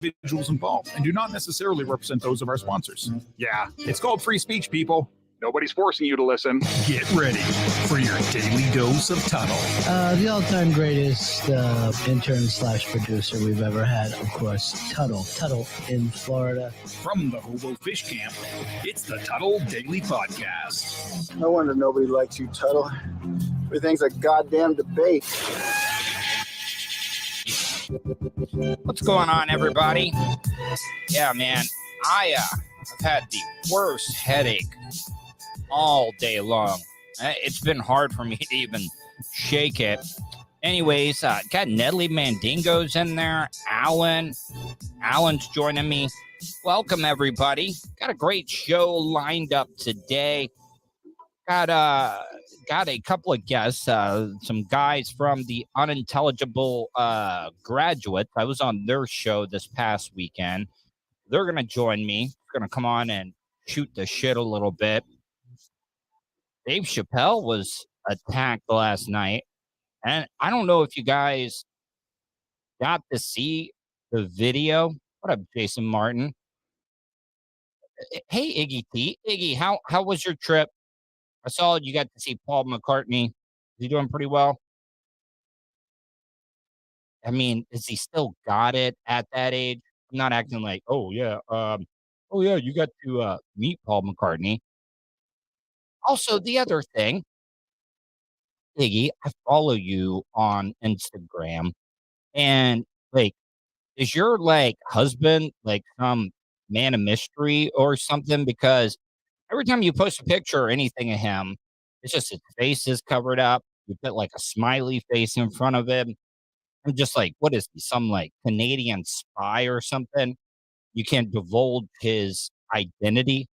Individuals involved and do not necessarily represent those of our sponsors. Yeah, it's called free speech, people. Nobody's forcing you to listen. Get ready for your daily dose of Tuddle. The all-time greatest intern/producer we've ever had, of course, Tuddle in Florida. From the Hobo Fish Camp, it's the Tuddle Daily Podcast. No wonder nobody likes you, Tuddle. Everything's a goddamn debate. What's going on, everybody? Yeah, man, I've had the worst headache all day long. It's been hard for me to even shake it. Anyways, got Nedley Mandingo's in there. Alan's joining me. Welcome, everybody. Got a great show lined up today. Got a couple of guests, some guys from the Unintelligible Graduates. I was on their show this past weekend. They're going to join me. They're going to come on and shoot the shit a little bit. Dave Chappelle was attacked last night. And I don't know if you guys got to see the video. What up, Jason Martin? Hey, Iggy T. Iggy, how was your trip? I saw you got to see Paul McCartney. Is he doing pretty well? I mean, is he still got it at that age? I'm not acting like, oh yeah, you got to meet Paul McCartney. Also, the other thing, Iggy, I follow you on Instagram, and like, is your like husband like some man of mystery or something? Because every time you post a picture or anything of him, it's just his face is covered up. You put like a smiley face in front of him. I'm just like, what is he, some like Canadian spy or something? You can't divulge his identity.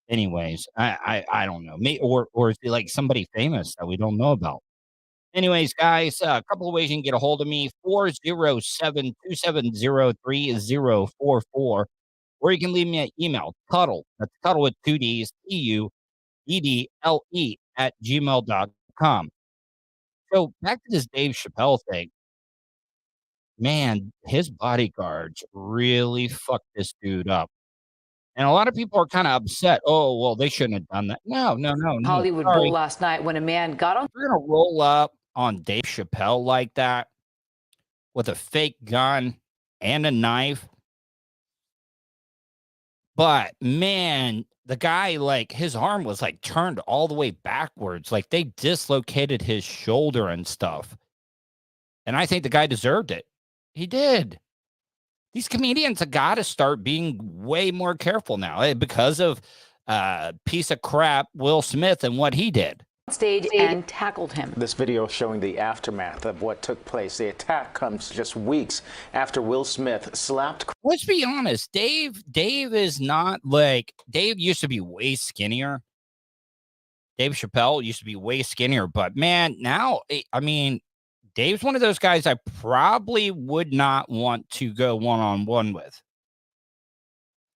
Anyways, I don't know. Maybe, or is he like somebody famous that we don't know about? Anyways, guys, a couple of ways you can get a hold of me. 407-270-3044. Or you can leave me an email, Tuddle. That's Tuddle with 2 Ds, TUDDLE @gmail.com. So back to this Dave Chappelle thing. Man, his bodyguards really fucked this dude up. And a lot of people are kind of upset. Oh, well, they shouldn't have done that. No. Hollywood Sorry. Bowl last night when a man got on. We're going to roll up on Dave Chappelle like that with a fake gun and a knife. But man, the guy, like, his arm was like turned all the way backwards. Like they dislocated his shoulder and stuff. And I think the guy deserved it. He did. These comedians have got to start being way more careful now because of piece of crap Will Smith and what he did. Stage and tackled him. This video showing the aftermath of what took place. The attack comes just weeks after Will Smith slapped. Let's be honest. Dave is not like, Dave used to be way skinnier. Dave Chappelle used to be way skinnier, but man, now, I mean, Dave's one of those guys I probably would not want to go one-on-one with.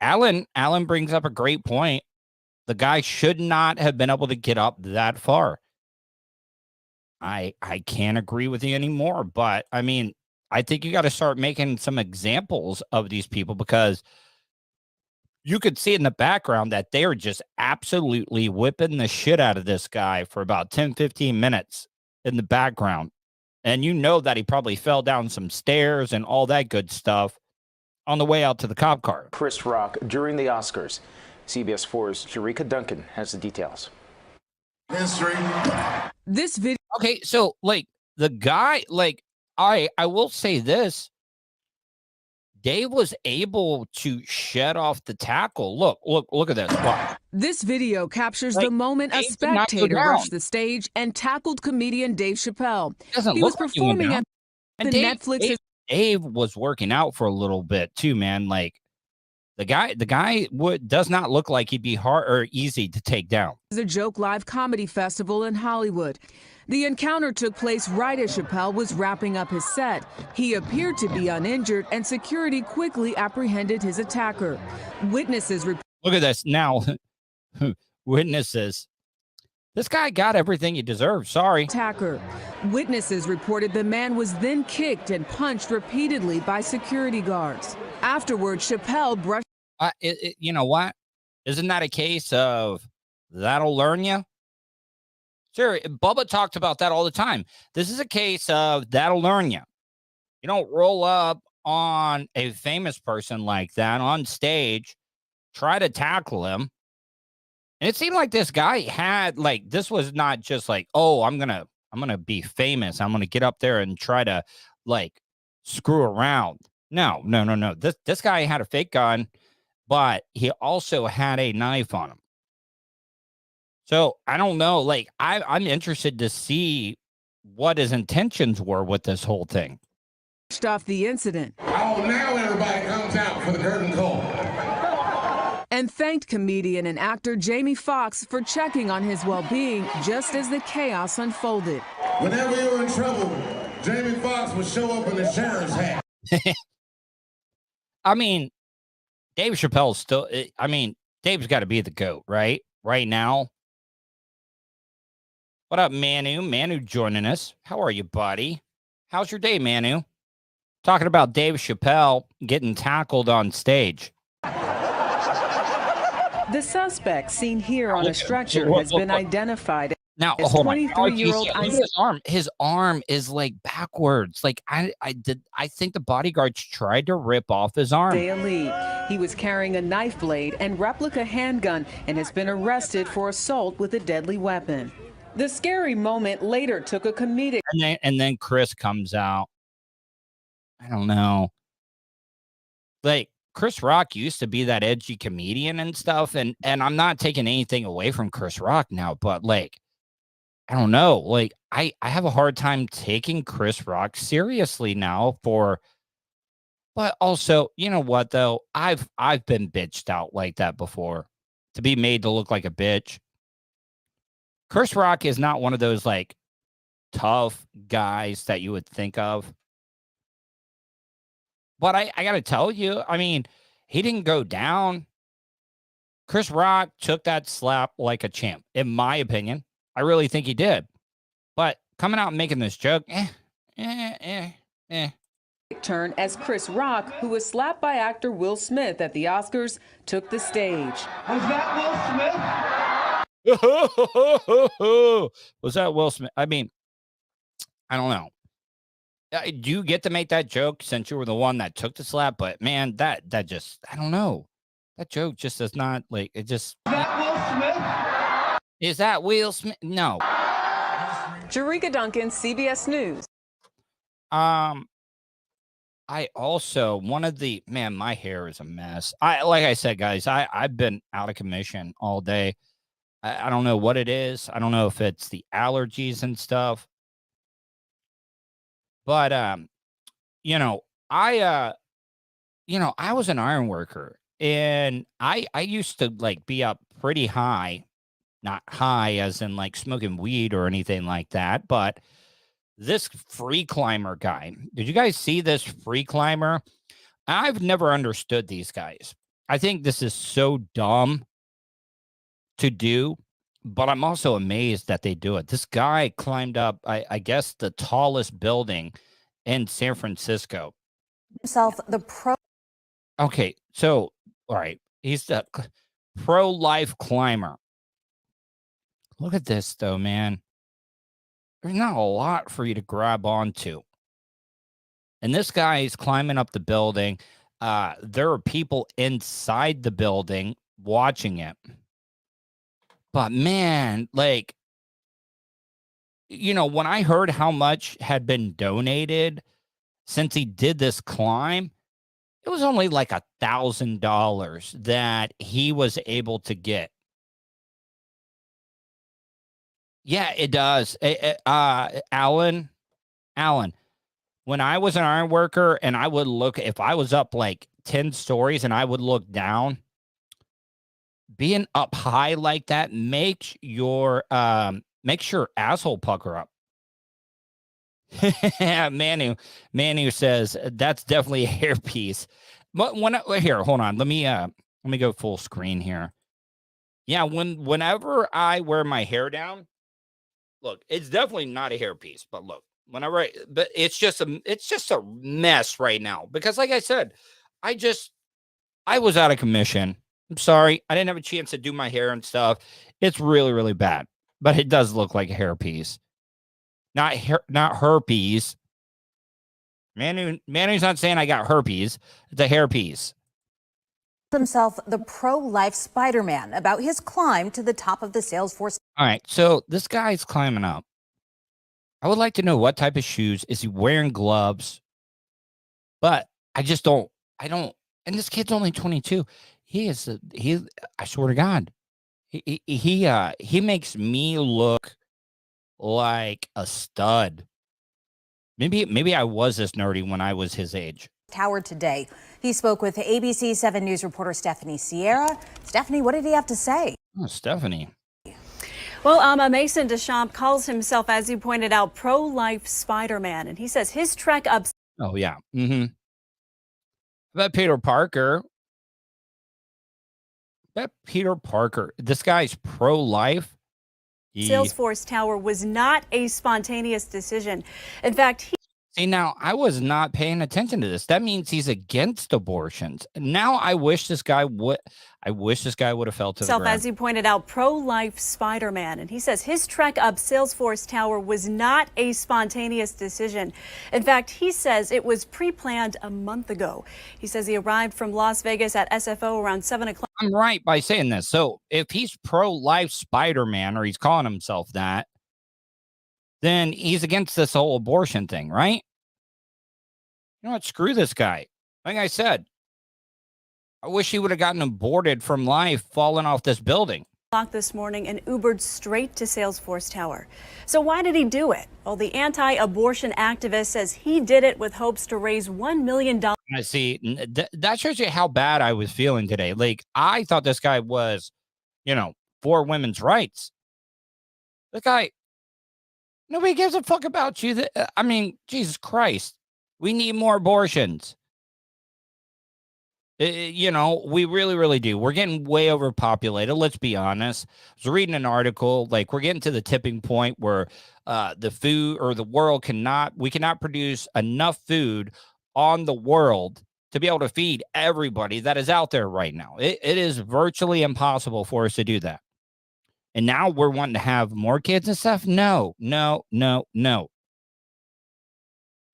Alan brings up a great point. The guy should not have been able to get up that far. I can't agree with you anymore, but I mean, I think you got to start making some examples of these people because you could see in the background that they are just absolutely whipping the shit out of this guy for about 10, 15 minutes in the background. And you know that he probably fell down some stairs and all that good stuff on the way out to the cop car. Chris Rock during the Oscars. CBS 4's Jerika Duncan has the details. History. This video. Okay, so like the guy, like I will say this. Dave was able to shed off the tackle. Look at this. Wow. This video captures Like, the moment a Dave did not go spectator down. rushed the stage and tackled comedian Dave Chappelle. Doesn't He look was like he went performing down. at And the Dave, Netflix. Dave was working out for a little bit too, man. Like the guy does not look like he'd be hard or easy to take down. The Joke Live Comedy Festival in Hollywood. The encounter took place right as Chappelle was wrapping up his set. He appeared to be uninjured, and security quickly apprehended his attacker. Witnesses report. Look at this now. Witnesses. This guy got everything he deserved. Sorry. Attacker. Witnesses reported the man was then kicked and punched repeatedly by security guards. Afterward, Chappelle brushed. You know what? Isn't that a case of that'll learn you? Sure, Bubba talked about that all the time. This is a case of that'll learn you. You don't roll up on a famous person like that on stage, try to tackle him. And it seemed like this guy had like this was not just like, oh, I'm gonna be famous. I'm gonna get up there and try to like screw around. No. This guy had a fake gun, but he also had a knife on him. So I don't know. Like I'm interested to see what his intentions were with this whole thing. Off the incident. Oh, now everybody comes out for the curtain call. And thanked comedian and actor Jamie Foxx for checking on his well-being just as the chaos unfolded. Whenever you were in trouble, Jamie Foxx would show up in the sheriff's hat. I mean, Dave Chappelle's still. I mean, Dave's got to be the GOAT, right? Right now. What up, Manu? Manu joining us. How are you, buddy? How's your day, Manu? Talking about Dave Chappelle getting tackled on stage. The suspect seen here on a stretcher Look, has been identified Now, as hold on. 23-year-old Look at his arm. His arm is like backwards. Like I think the bodyguards tried to rip off his arm. Isaiah Lee. He was carrying a knife blade and replica handgun and has been arrested for assault with a deadly weapon. The scary moment later took a comedic. And then Chris comes out. I don't know. Like Chris Rock used to be that edgy comedian and stuff, and I'm not taking anything away from Chris Rock now, but like I don't know. Like I have a hard time taking Chris Rock seriously now but also, you know what though? I've been bitched out like that before to be made to look like a bitch. Chris Rock is not one of those like tough guys that you would think of. But I got to tell you, I mean, he didn't go down. Chris Rock took that slap like a champ, in my opinion. I really think he did. But coming out and making this joke, Turn as Chris Rock, who was slapped by actor Will Smith at the Oscars, took the stage. Was that Will Smith? Was that Will Smith? I mean, I don't know. Do you get to make that joke since you were the one that took the slap? But man, that just, I don't know. That joke just does not like it. Just Is that Will Smith? Is that Will Smith? No. Jerika Duncan, CBS News. I also my hair is a mess. Like I said, guys, I've been out of commission all day. I don't know what it is. I don't know if it's the allergies and stuff. But I was an iron worker, and I used to like be up pretty high, not high as in like smoking weed or anything like that, but this free climber guy. Did you guys see this free climber? I've never understood these guys. I think this is so dumb to do, but I'm also amazed that they do it. This guy climbed up, I guess, the tallest building in San Francisco. Okay, so, all right, he's the pro-life climber. Look at this, though, man. there's not a lot for you to grab onto. And this guy is climbing up the building. There are people inside the building watching it. But man, like, when I heard how much had been donated since he did this climb, it was only like $1,000 that he was able to get. Yeah, it does. Alan, when I was an iron worker and I would look, if I was up like 10 stories and I would look down, being up high like that makes your asshole pucker up. Manu says that's definitely a hairpiece. But here, hold on. Let me go full screen here. Yeah, whenever I wear my hair down, look, it's definitely not a hairpiece, but look, but it's just a mess right now because, like I said, I was out of commission. I'm sorry, I didn't have a chance to do my hair and stuff. It's really, really bad, but it does look like a hairpiece, not herpes. Manu's not saying I got herpes. It's a hairpiece. Himself the pro-life Spider-Man about his climb to the top of the Salesforce. All right, so this guy's climbing up. I would like to know what type of shoes. Is he wearing gloves? But I don't. And this kid's only 22. I swear to God, he makes me look like a stud. Maybe I was this nerdy when I was his age. Tower today. He spoke with ABC 7 News reporter Stephanie Sierra. Stephanie, what did he have to say? Oh, Stephanie. Well, Mason Deschamps calls himself, as you pointed out, pro-life Spider-Man, and he says his trek up. Oh yeah. Mm-hmm. Bet Peter Parker. This guy's pro-life. Salesforce Tower was not a spontaneous decision. In fact, See, now I was not paying attention to this. That means he's against abortions. Now I wish this guy would have fell to the ground. As you pointed out, pro-life Spider-Man, and he says his trek up Salesforce Tower was not a spontaneous decision. In fact, he says it was pre-planned a month ago. He says he arrived from Las Vegas at SFO around 7 o'clock. I'm right by saying this. So if he's pro-life Spider-Man, or he's calling himself that, then he's against this whole abortion thing, right? You know what? Screw this guy. Like I said, I wish he would have gotten aborted from life falling off this building. This morning and Ubered straight to Salesforce Tower. So why did he do it? Well, the anti-abortion activist says he did it with hopes to raise $1 million. I see. That shows you how bad I was feeling today. Like, I thought this guy was, for women's rights. The guy, nobody gives a fuck about you. Jesus Christ. We need more abortions. We really, really do. We're getting way overpopulated. Let's be honest. I was reading an article, like we're getting to the tipping point where the food or the world we cannot produce enough food on the world to be able to feed everybody that is out there right now. It is virtually impossible for us to do that. And now we're wanting to have more kids and stuff. No.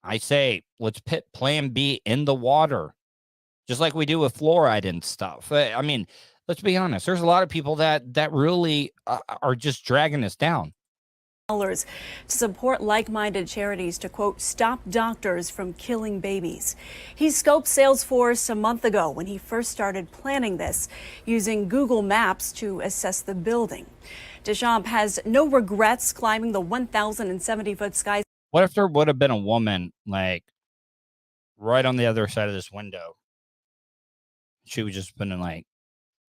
I say, let's put plan B in the water, just like we do with fluoride and stuff. Let's be honest. There's a lot of people that really are just dragging us down. To support like-minded charities to, quote, stop doctors from killing babies. He scoped Salesforce a month ago when he first started planning this, using Google Maps to assess the building. Deschamps has no regrets climbing the 1,070-foot skyscraper. What if there would have been a woman, like, right on the other side of this window? She was just been like,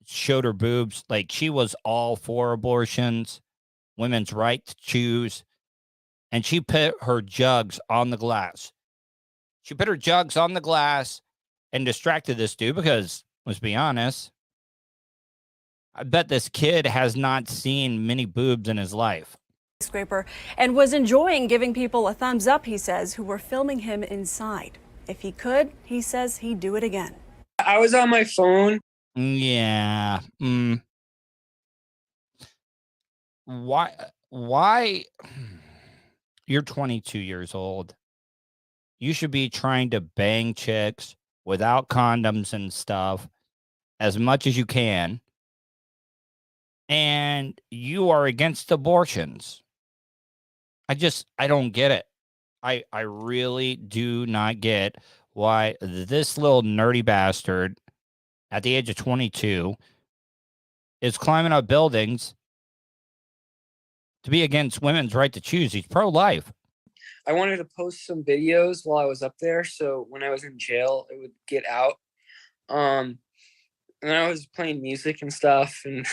showed her boobs. Like, she was all for abortions, women's right to choose. And she put her jugs on the glass. She put her jugs on the glass and distracted this dude because, let's be honest, I bet this kid has not seen many boobs in his life. Skyscraper and was enjoying giving people a thumbs up, he says, who were filming him inside. If he could, he says he'd do it again. I was on my phone. Yeah. Why You're 22 years old. You should be trying to bang chicks without condoms and stuff as much as you can. And you are against abortions. I don't get it. I really do not get why this little nerdy bastard at the age of 22 is climbing up buildings to be against women's right to choose. He's pro-life. I wanted to post some videos while I was up there, so when I was in jail, it would get out. And I was playing music and stuff, and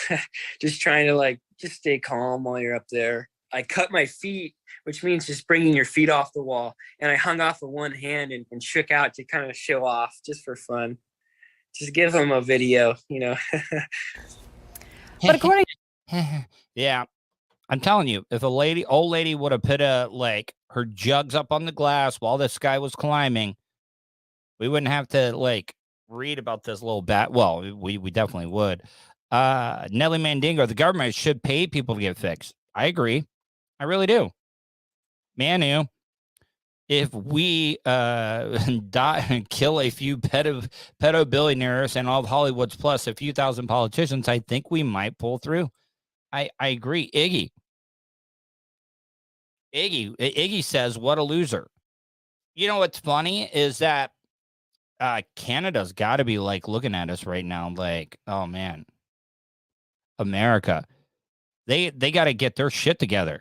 just trying to just stay calm while you're up there. I cut my feet, which means just bringing your feet off the wall, and I hung off with one hand and shook out to kind of show off, just for fun. Just give them a video, But according, yeah. I'm telling you, if old lady would have put her jugs up on the glass while this guy was climbing, we wouldn't have to read about this little bat. Well, we definitely would. Nelly Mandingo, the government should pay people to get fixed. I agree. I really do. Manu, if we die and kill a few pedo billionaires and all of Hollywood's plus a few thousand politicians, I think we might pull through. I agree. Iggy says, what a loser. You know what's funny is that Canada's got to be looking at us right now oh man, America, they got to get their shit together.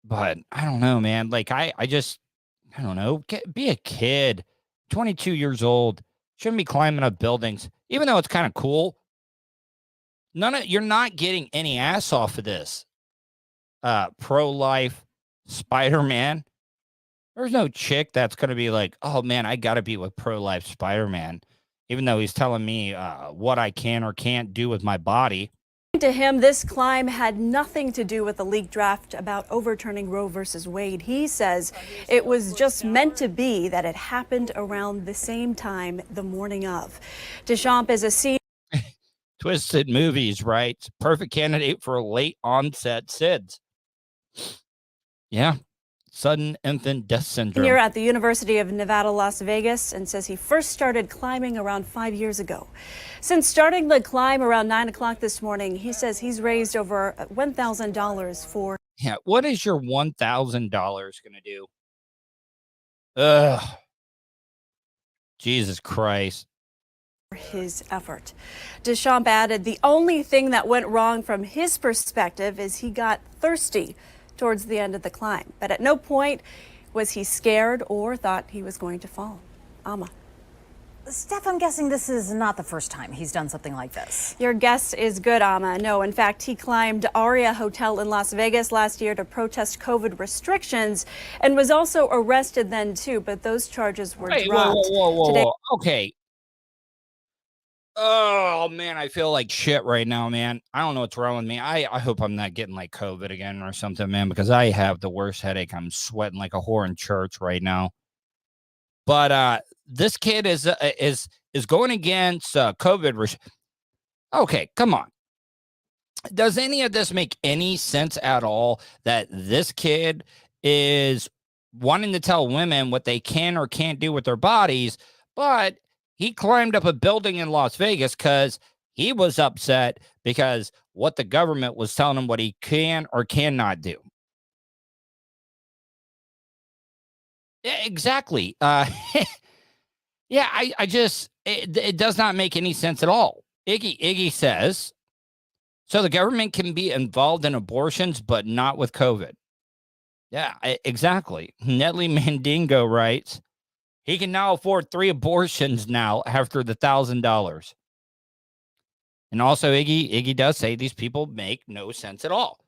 But I don't know, man. I don't know. Be a kid. 22 years old. Shouldn't be climbing up buildings, even though it's kind of cool. You're not getting any ass off of this. Pro-life Spider-Man. There's no chick that's going to be oh man, I got to be with pro-life Spider-Man, even though he's telling me what I can or can't do with my body. to him, this climb had nothing to do with the leaked draft about overturning Roe versus Wade. He says it was just meant to be that it happened around the same time the morning of. Deschamps is a senior. Twisted Movies writes, perfect candidate for late onset SIDS. Yeah. Sudden infant death syndrome. Here at the University of Nevada, Las Vegas, and says he first started climbing around 5 years ago. Since starting the climb around 9 o'clock this morning, he says he's raised over $1,000 for. Yeah, what is your $1,000 going to do? Ugh. Jesus Christ. His effort. Deschamps added the only thing that went wrong from his perspective is he got thirsty towards the end of the climb, but at no point was he scared or thought he was going to fall. Ama. Steph, I'm guessing this is not the first time he's done something like this. Your guess is good, Ama. No, in fact, he climbed Aria Hotel in Las Vegas last year to protest COVID restrictions and was also arrested then too, but those charges were dropped. Whoa. Today. Okay. Oh, man, I feel like shit right now, man. I don't know what's wrong with me. I hope I'm not getting like COVID again or something, man, because I have the worst headache. I'm sweating like a whore in church right now. But this kid is going against COVID. Okay, come on. Does any of this make any sense at all that this kid is wanting to tell women what they can or can't do with their bodies, but he climbed up a building in Las Vegas because he was upset because what the government was telling him what he can or cannot do. Yeah, exactly. Yeah, I just, it does not make any sense at all. Iggy says, so the government can be involved in abortions, but not with COVID. Yeah, exactly. Nelly Mandingo writes, he can now afford 3 abortions now after the $1,000. And also, Iggy does say these people make no sense at all.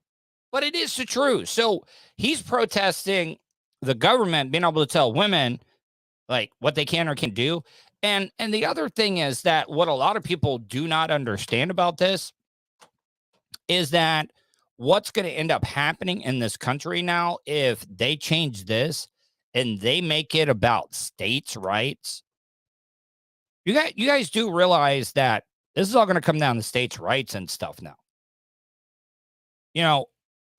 But it is the truth. So he's protesting the government being able to tell women like what they can or can't do. And the other thing is that what a lot of people do not understand about this is that what's going to end up happening in this country now if they change this and they make it about states' rights. You guys do realize that this is all going to come down to states' rights and stuff now. You know,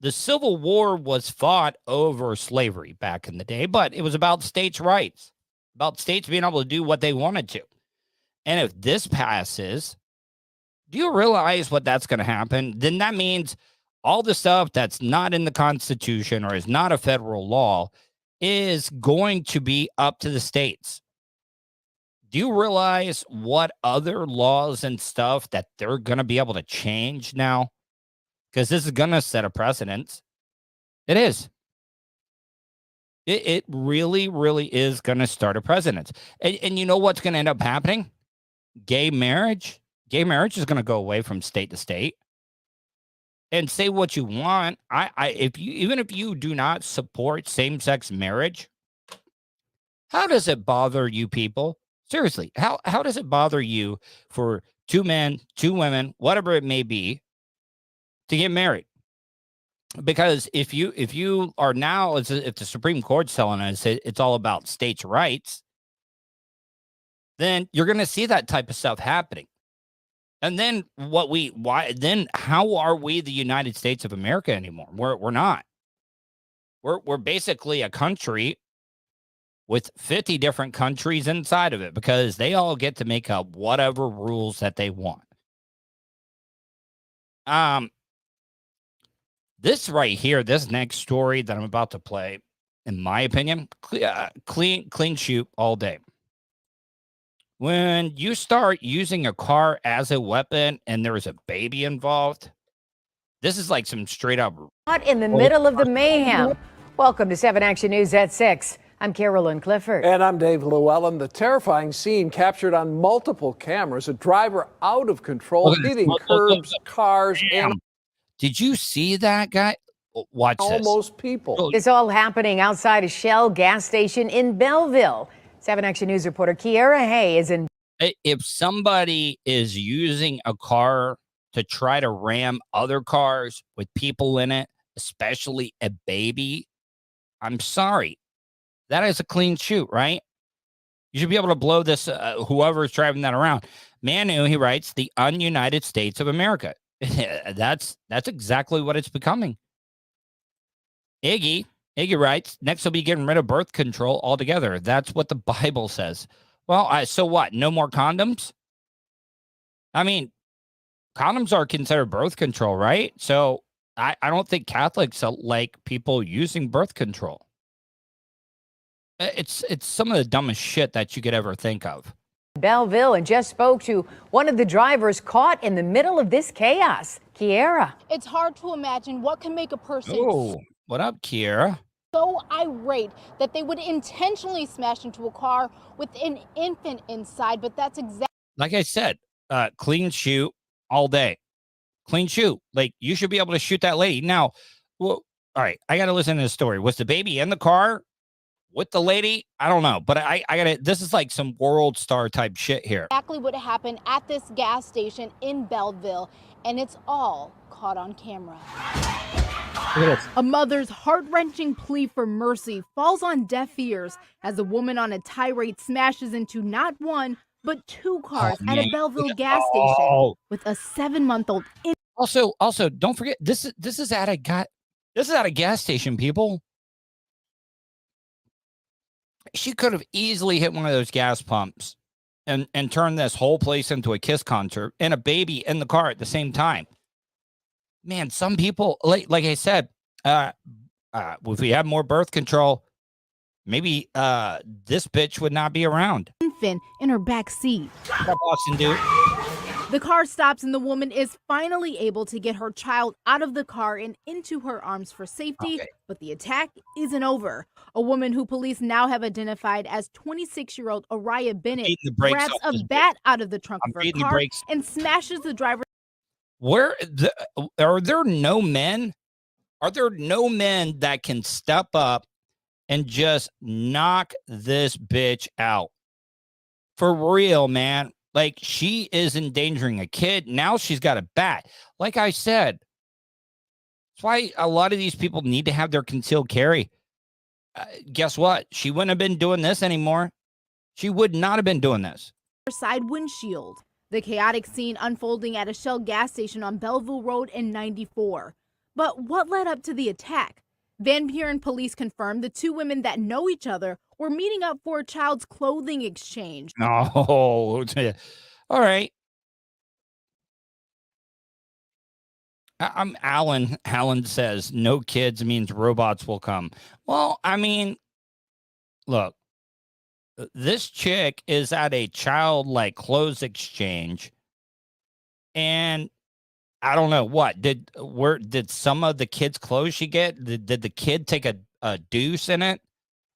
The Civil War was fought over slavery back in the day, but it was about states' rights, about states being able to do what they wanted to. And if this passes, do you realize what that's going to happen? Then that means all the stuff that's not in the Constitution or is not a federal law is going to be up to the states. Do you realize what other laws and stuff that they're going to be able to change now? Because this is going to set a precedent. It is. It really, really is going to start a precedent. And you know what's going to end up happening? Gay marriage. Gay marriage is going to go away from state to state. And say what you want. Even if you do not support same-sex marriage, how does it bother you people? Seriously, how does it bother you for two men, two women, whatever it may be, to get married? Because if you are now, if the Supreme Court's telling us it's all about states' rights, then you're going to see that type of stuff happening. And then how are we the United States of America anymore? We're not. We're basically a country with 50 different countries inside of it because they all get to make up whatever rules that they want. This right here, this next story that I'm about to play, in my opinion, clean shoot all day. When you start using a car as a weapon and there is a baby involved, this is like some straight up. In the middle of the mayhem. Welcome to 7 Action News at 6. I'm Carolyn Clifford. And I'm Dave Llewellyn. The terrifying scene captured on multiple cameras. A driver out of control, hitting curbs, cars, and... Did you see that guy? Watch this. Almost people. It's all happening outside a Shell gas station in Belleville. 7 Action News reporter Kiara Hay is in. If somebody is using a car to try to ram other cars with people in it, especially a baby, I'm sorry. That is a clean shoot, right? You should be able to blow this, whoever's driving that around. Manu, he writes, the un-United States of America. That's exactly what it's becoming. Iggy writes, next will be getting rid of birth control altogether. That's what the Bible says. Well, so what? No more condoms? I mean, condoms are considered birth control, right? So I don't think Catholics like people using birth control. It's some of the dumbest shit that you could ever think of. Belleville and just spoke to one of the drivers caught in the middle of this chaos. Kiara. It's hard to imagine what can make a person What up, Kiara? so irate that they would intentionally smash into a car with an infant inside, but that's exactly Like I said, clean shoot all day. Clean shoot. Like, you should be able to shoot that lady. Now, well, all right, I got to listen to this story. Was the baby in the car with the lady? I don't know, but I got to, this is like some world star type shit here. exactly what happened at this gas station in Belleville, and it's all caught on camera. Look at this. A mother's heart-wrenching plea for mercy falls on deaf ears as a woman on a tirade smashes into not one, but two cars at a Belleville gas station with a 7-month-old. Also, don't forget, this is at a gas station, people. She could have easily hit one of those gas pumps and turned this whole place into a Kiss concert and a baby in the car at the same time. Man, some people, like I said, if we had more birth control, maybe this bitch would not be around. Infant in her back seat. Boston dude. The car stops and the woman is finally able to get her child out of the car and into her arms for safety, but the attack isn't over. A woman who police now have identified as 26-year-old Araya Bennett grabs a bat out of the trunk of her car and smashes the driver. Are there no men? Are there no men that can step up and just knock this bitch out? For real, man. Like, she is endangering a kid. Now she's got a bat. Like I said, that's why a lot of these people need to have their concealed carry. Guess what? She wouldn't have been doing this anymore. She would not have been doing this. Side windshield. The chaotic scene unfolding at a Shell gas station on Belleville Road in 94. But what led up to the attack? Van Buren police confirmed the two women that know each other were meeting up for a child's clothing exchange. Oh, all right. I'm Alan. Alan says no kids means robots will come. Well, I mean, look, this chick is at a child clothes exchange, and I don't know what did some of the kids' clothes she get? Did the kid take a deuce in it,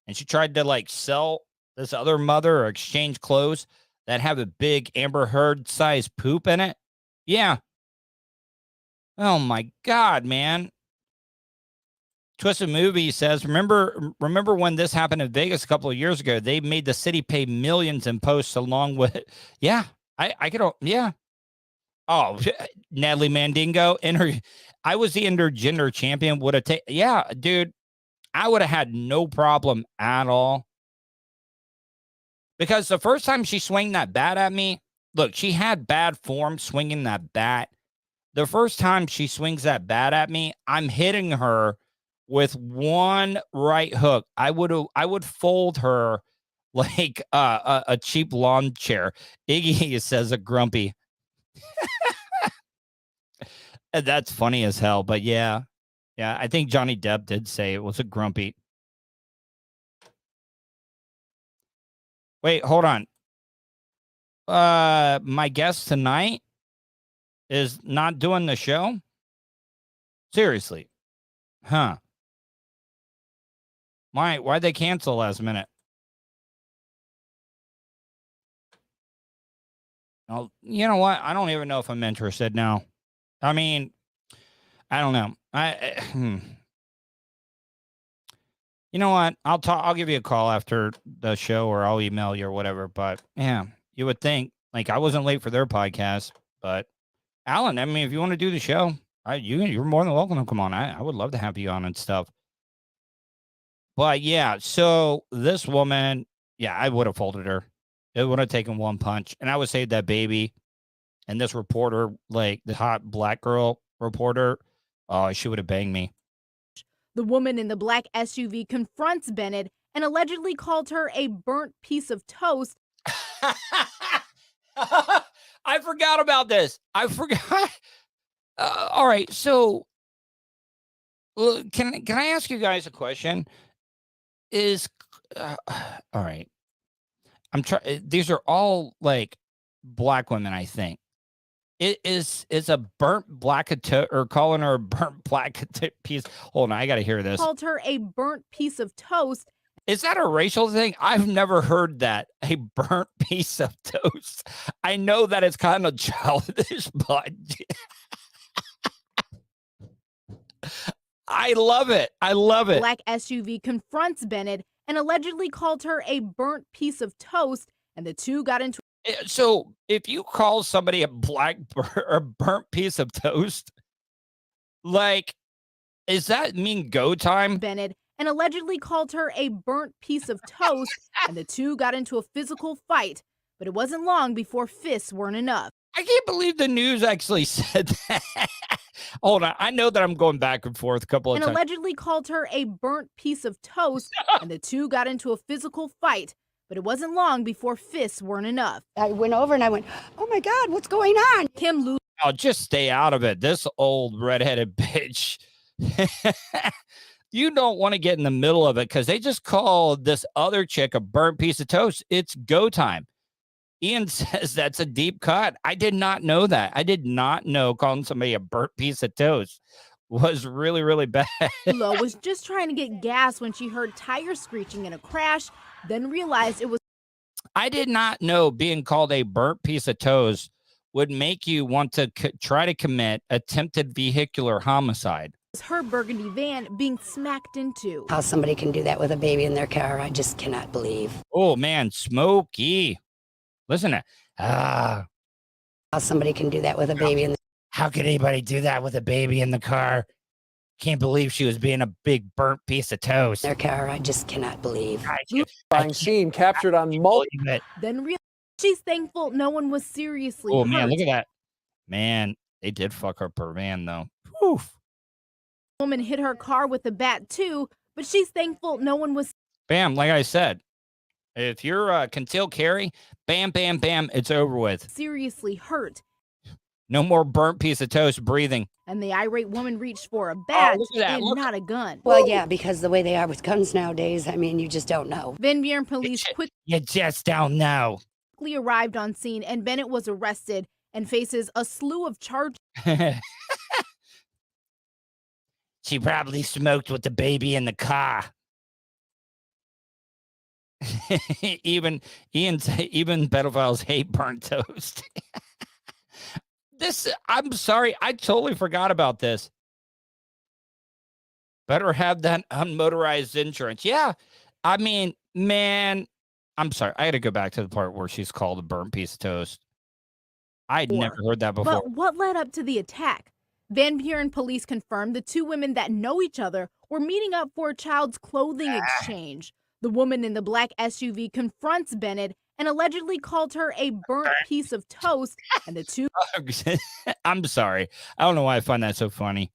and she tried to sell this other mother or exchange clothes that have a big Amber Heard size poop in it? Yeah. Oh my God, man. Twisted Movie says, remember when this happened in Vegas a couple of years ago? They made the city pay millions in posts along with it. Yeah, I could, yeah. Oh, Natalie Mandingo, I was the intergender champion. Would have taken, yeah, dude, I would have had no problem at all. Because the first time she swinged that bat at me, look, she had bad form swinging that bat. The first time she swings that bat at me, I'm hitting her with one right hook. I would fold her like a cheap lawn chair. Iggy says a grumpy. That's funny as hell, but yeah. I think Johnny Depp did say it was a grumpy. Wait, hold on. My guest tonight is not doing the show? Seriously. Huh. Why'd they cancel last minute? Oh, you know what? I don't even know if I'm interested now. I mean, I don't know. You know what? I'll give you a call after the show, or I'll email you or whatever. But yeah, you would think I wasn't late for their podcast, but Alan, I mean, if you want to do the show, you're more than welcome to come on. I would love to have you on and stuff. But yeah, so this woman, yeah, I would have folded her. It would have taken one punch, and I would save that baby. And this reporter, the hot black girl reporter, she would have banged me. The woman in the black SUV confronts Bennett and allegedly called her a burnt piece of toast. I forgot about this. I forgot. All right, so can I ask you guys a question? All right. I'm trying. These are all black women, I think. It is a burnt black or calling her a burnt black piece. Hold on, I got to hear this. Called her a burnt piece of toast. Is that a racial thing? I've never heard that. A burnt piece of toast. I know that it's kind of childish, but I love it. I love it. Black SUV confronts Bennett and allegedly called her a burnt piece of toast, and the two got into. So if you call somebody a burnt piece of toast, does that mean go time? Bennett and allegedly called her a burnt piece of toast, and the two got into a physical fight. But it wasn't long before fists weren't enough. I can't believe the news actually said that. Hold on. I know that I'm going back and forth a couple of times. And allegedly called her a burnt piece of toast, and the two got into a physical fight. But it wasn't long before fists weren't enough. I went over and I went, oh my God, what's going on? Kim Lou. Oh, just stay out of it. This old redheaded bitch. You don't want to get in the middle of it because they just called this other chick a burnt piece of toast. It's go time. Ian says that's a deep cut. I did not know that. I did not know calling somebody a burnt piece of toast was really, really bad. Lo was just trying to get gas when she heard tires screeching in a crash, then realized it was. I did not know being called a burnt piece of toast would make you want to try to commit attempted vehicular homicide. Her burgundy van being smacked into. How somebody can do that with a baby in their car, I just cannot believe. Oh, man, Smokey. Listen to How somebody can do that with a baby in the How could anybody do that with a baby in the car? Can't believe she was being a big burnt piece of toast. Their car, I just cannot believe. Scene captured on multiple. Then she's thankful no one was seriously hurt. Oh, man, look at that. Man, they did fuck up her van, though. Oof. woman hit her car with a bat too, but she's thankful no one was Bam, like I said, if you're concealed carry, bam, bam, bam, it's over with. seriously hurt. No more burnt piece of toast breathing. And the irate woman reached for a bat look at that. and Look. not a gun. Well, yeah, because the way they are with guns nowadays, I mean, you just don't know. Van Buren police You just don't know. quickly arrived on scene, and Bennett was arrested and faces a slew of charges. She probably smoked with the baby in the car. even pedophiles hate burnt toast. I'm sorry, I totally forgot about this. Better have that unmotorized insurance. Yeah, I mean, man, I'm sorry. I had to go back to the part where she's called a burnt piece of toast. I'd never heard that before. But what led up to the attack? Van Buren police confirmed the two women that know each other were meeting up for a child's clothing exchange. The woman in the black SUV confronts Bennett and allegedly called her a burnt piece of toast, and the two I'm sorry. I don't know why I find that so funny.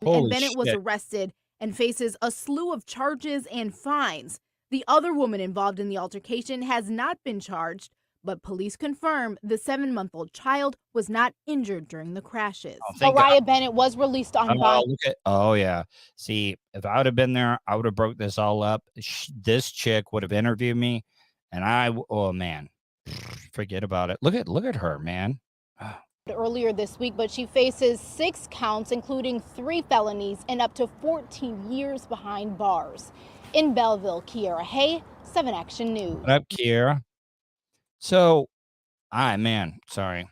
and Bennett was arrested and faces a slew of charges and fines. The other woman involved in the altercation has not been charged, but police confirm the 7-month-old child was not injured during the crashes. Mariah Bennett was released on bond. Oh, yeah. See, if I would have been there, I would have broke this all up. This chick would have interviewed me, and oh, man, forget about it. Look at her, man. Earlier this week, but she faces 6 counts, including 3 felonies and up to 14 years behind bars. In Belleville, Kiera Hay, 7 Action News. What up, Kiera? So, sorry.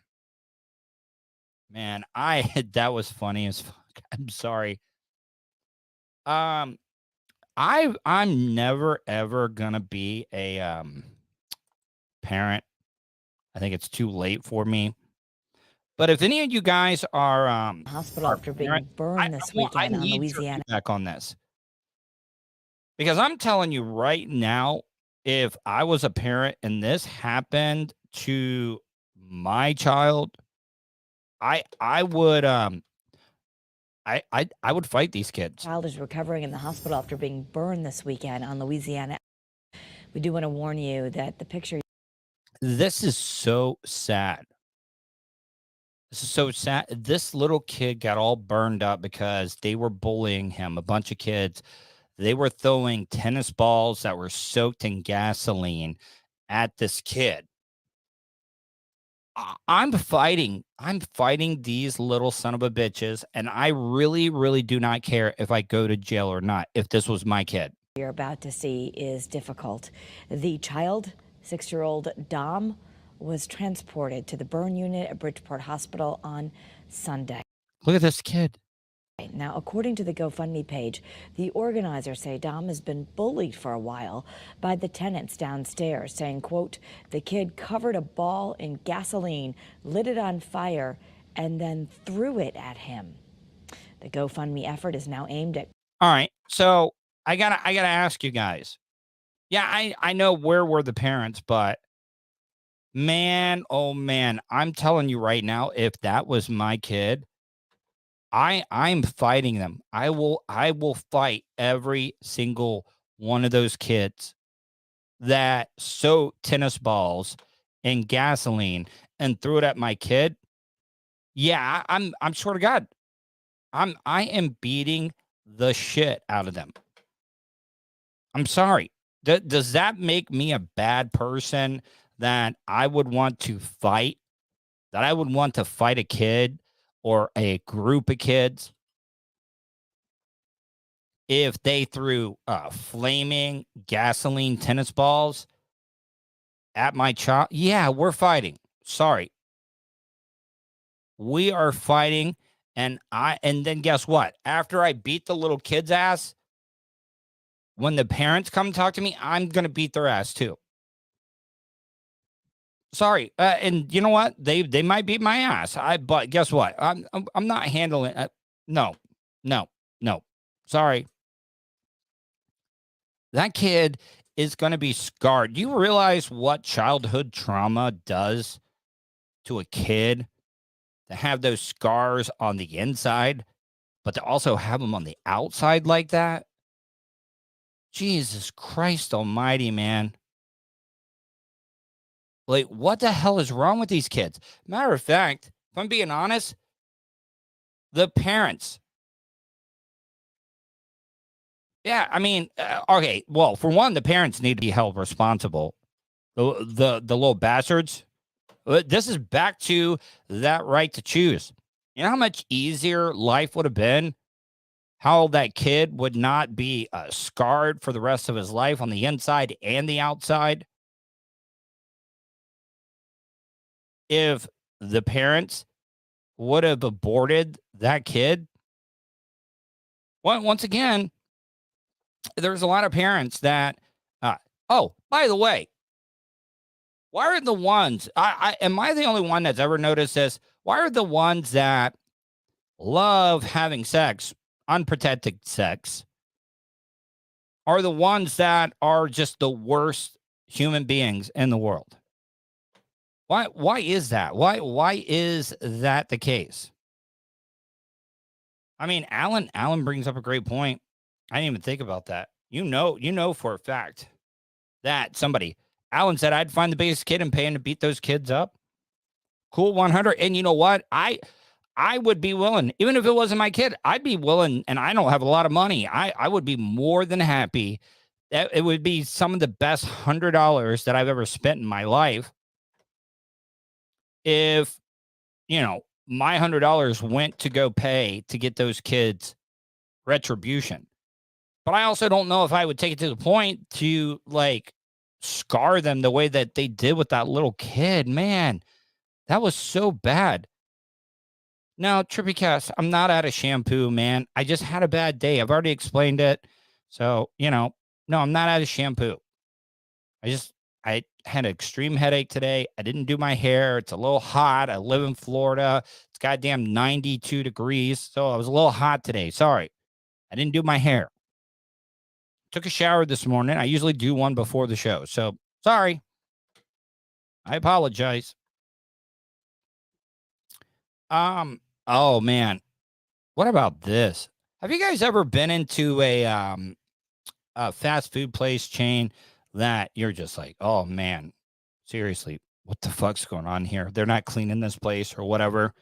Man, that was funny as fuck. I'm sorry. I'm never ever gonna be a parent. I think it's too late for me. But if any of you guys are hospital after being burned this weekend on Louisiana. Back on this. Because I'm telling you right now, if I was a parent and this happened to my child, I would I would fight these kids. Child is recovering in the hospital after being burned this weekend on Louisiana. We do want to warn you that the picture. This is so sad. This is so sad. This little kid got all burned up because they were bullying him. A bunch of kids. They were throwing tennis balls that were soaked in gasoline at this kid. I'm fighting these little son of a bitches, and I really, really do not care if I go to jail or not, if this was my kid. You're about to see is difficult. The child, 6-year-old Dom, was transported to the burn unit at Bridgeport Hospital on Sunday. Look at this kid. Now, according to the GoFundMe page, the organizers say Dom has been bullied for a while by the tenants downstairs, saying, quote, the kid covered a ball in gasoline, lit it on fire, and then threw it at him. The GoFundMe effort is now aimed at. All right, so I gotta ask you guys. Yeah, I know where were the parents, but man, oh man, I'm telling you right now, if that was my kid, I'm fighting them. I will fight every single one of those kids that soaked tennis balls in gasoline and threw it at my kid. Yeah, I'm swear to God, I am beating the shit out of them. I'm sorry. Does that make me a bad person that I would want to fight? That I would want to fight a kid or a group of kids if they threw flaming gasoline tennis balls at my child? Yeah, we're fighting. Sorry. We are fighting, and then guess what? After I beat the little kid's ass, when the parents come talk to me, I'm going to beat their ass too. Sorry, and you know what? They might beat my ass. But guess what? I'm not handling it. No. Sorry. That kid is going to be scarred. Do you realize what childhood trauma does to a kid to have those scars on the inside? But to also have them on the outside like that, Jesus Christ almighty, man. Like, what the hell is wrong with these kids? Matter of fact, if I'm being honest, the parents. Yeah, I mean, okay, well, for one, the parents need to be held responsible. The little bastards. This is back to that right to choose. You know how much easier life would have been? How that kid would not be scarred for the rest of his life on the inside and the outside if the parents would have aborted that kid. Well, once again, there's a lot of parents that, oh, by the way, why are the ones, am I the only one that's ever noticed this? Why are the ones that love having sex, unprotected sex, are the ones that are just the worst human beings in the world? Why is that? Why is that the case? I mean, Alan brings up a great point. I didn't even think about that. You know for a fact that Alan said I'd find the biggest kid and pay him to beat those kids up. Cool, 100. And you know what? I would be willing, even if it wasn't my kid, I'd be willing, and I don't have a lot of money. I would be more than happy. That it would be some of the best $100 that I've ever spent in my life. If, my $100 went to go pay to get those kids retribution. But I also don't know if I would take it to the point to scar them the way that they did with that little kid. Man, that was so bad. Now, Trippy Cast, I'm not out of shampoo, man. I just had a bad day. I've already explained it. So, no, I'm not out of shampoo. I had an extreme headache today. I didn't do my hair. It's a little hot. I live in Florida. It's goddamn 92 degrees. So I was a little hot today. Sorry. I didn't do my hair. Took a shower this morning. I usually do one before the show. So sorry. I apologize. Oh man. What about this? Have you guys ever been into a fast food place chain that you're just like, oh man, seriously, what the fuck's going on here? They're not cleaning this place or whatever.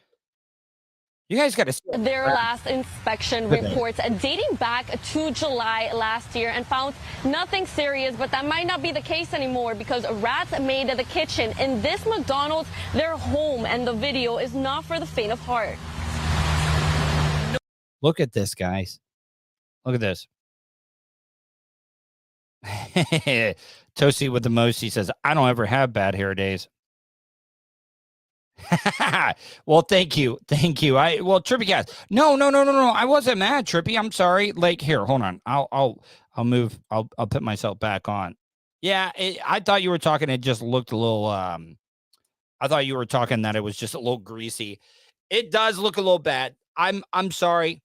You guys got to see their last inspection reports dating back to July last year and found nothing serious, but that might not be the case anymore because rats made the kitchen in this McDonald's their home, and the video is not for the faint of heart. Look at this, guys. Look at this. Toasty with the most, he says, I don't ever have bad hair days. Well, thank you. Trippy Cast. No. I wasn't mad, Trippy. I'm sorry. Here, hold on. I'll move. I'll put myself back on. Yeah, I thought you were talking. It just looked a little. I thought you were talking that it was just a little greasy. It does look a little bad. I'm sorry.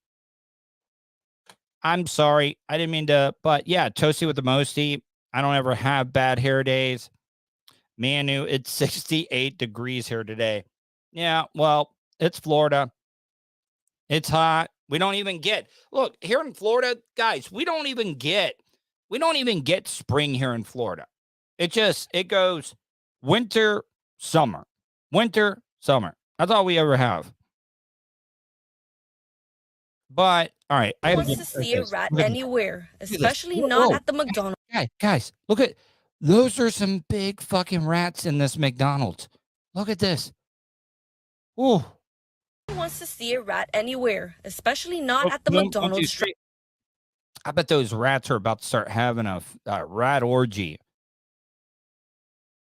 I'm sorry. I didn't mean to. But yeah, Toasty with the mosty. I don't ever have bad hair days. Manu, it's 68 degrees here today. Yeah, well, it's Florida. It's hot. We don't even get, look, here in Florida, guys, we don't even get spring here in Florida. It goes winter, summer. Winter, summer. That's all we ever have. But, all right. I want to see a rat anywhere, especially not at the McDonald's. Guys, look at, those are some big fucking rats in this McDonald's. Look at this. Ooh. Wants to see a rat anywhere, especially not at the McDonald's. I bet those rats are about to start having a rat orgy.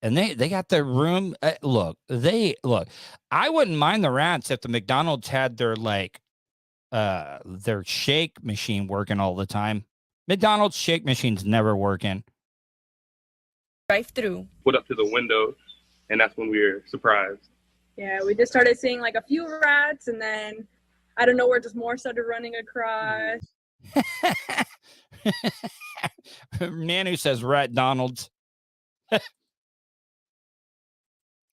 And they got their room. Look. I wouldn't mind the rats if the McDonald's had their shake machine working all the time. McDonald's shake machine's never working. Drive-through. Put up to the window, and that's when we were surprised. Yeah, we just started seeing a few rats, and then I don't know where just more started running across. Manu says Rat Donald's.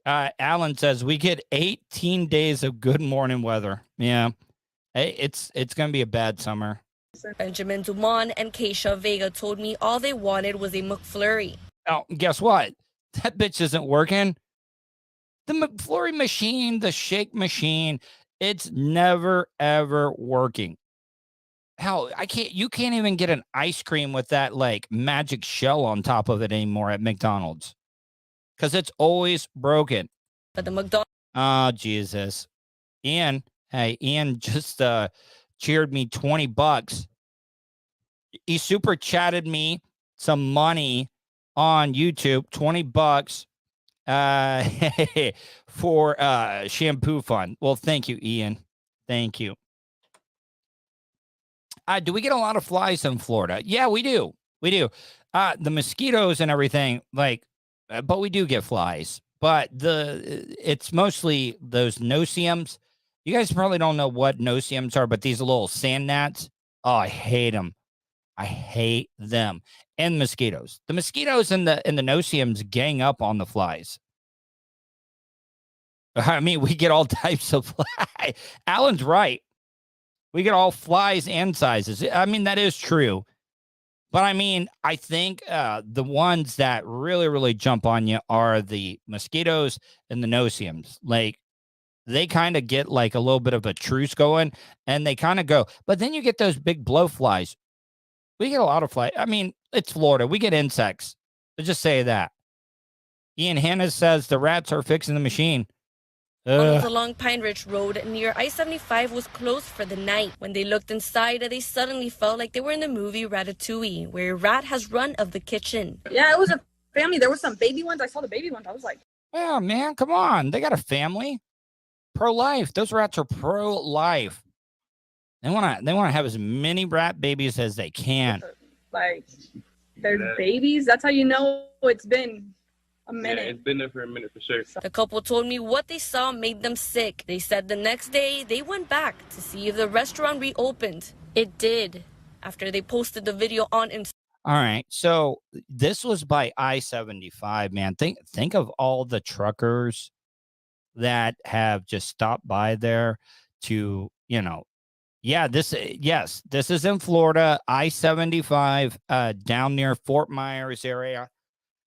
Alan says we get 18 days of good morning weather. Yeah. It's going to be a bad summer. Benjamin Dumont and Keisha Vega told me all they wanted was a McFlurry. Oh, guess what? That bitch isn't working. The McFlurry machine, the shake machine, it's never, ever working. Hell, you can't even get an ice cream with that like magic shell on top of it anymore at McDonald's. Because it's always broken. But the McDonald's. Oh, Jesus. Ian just cheered me $20. He super chatted me some money on YouTube, $20 for shampoo fund. Well, thank you, Ian. Thank you. Do we get a lot of flies in Florida? Yeah, we do. We do. The mosquitoes and everything, but we do get flies. But it's mostly those no-see-ums. You guys probably don't know what no-see-ums are, but these little sand gnats. Oh, I hate them. I hate them. And mosquitoes. The mosquitoes and the no-see-ums gang up on the flies. I mean, we get all types of flies. Alan's right. We get all flies and sizes. I mean, that is true. But I mean, I think the ones that really, really jump on you are the mosquitoes and the no-see-ums. Like, they kind of get like a little bit of a truce going, and they kind of go. But then you get those big blowflies. We get a lot of flies. I mean, it's Florida. We get insects. Let's just say that. Ian Hanna says the rats are fixing the machine. One of the Long Pine Ridge Road near I-75 was closed for the night. When they looked inside, they suddenly felt like they were in the movie Ratatouille, where a rat has run of the kitchen. Yeah, it was a family. There were some baby ones. I saw the baby ones. I was like, yeah, man, come on. They got a family. Pro-life. Those rats are pro-life. They want to have as many rat babies as they can. Like, they're babies. That's how you know it's been a minute. Yeah, it's been there for a minute for sure. The couple told me what they saw made them sick. They said the next day they went back to see if the restaurant reopened. It did, after they posted the video on Instagram. All right, so this was by I-75, man. Think of all the truckers that have just stopped by there to, this is in Florida, I-75, down near Fort Myers area.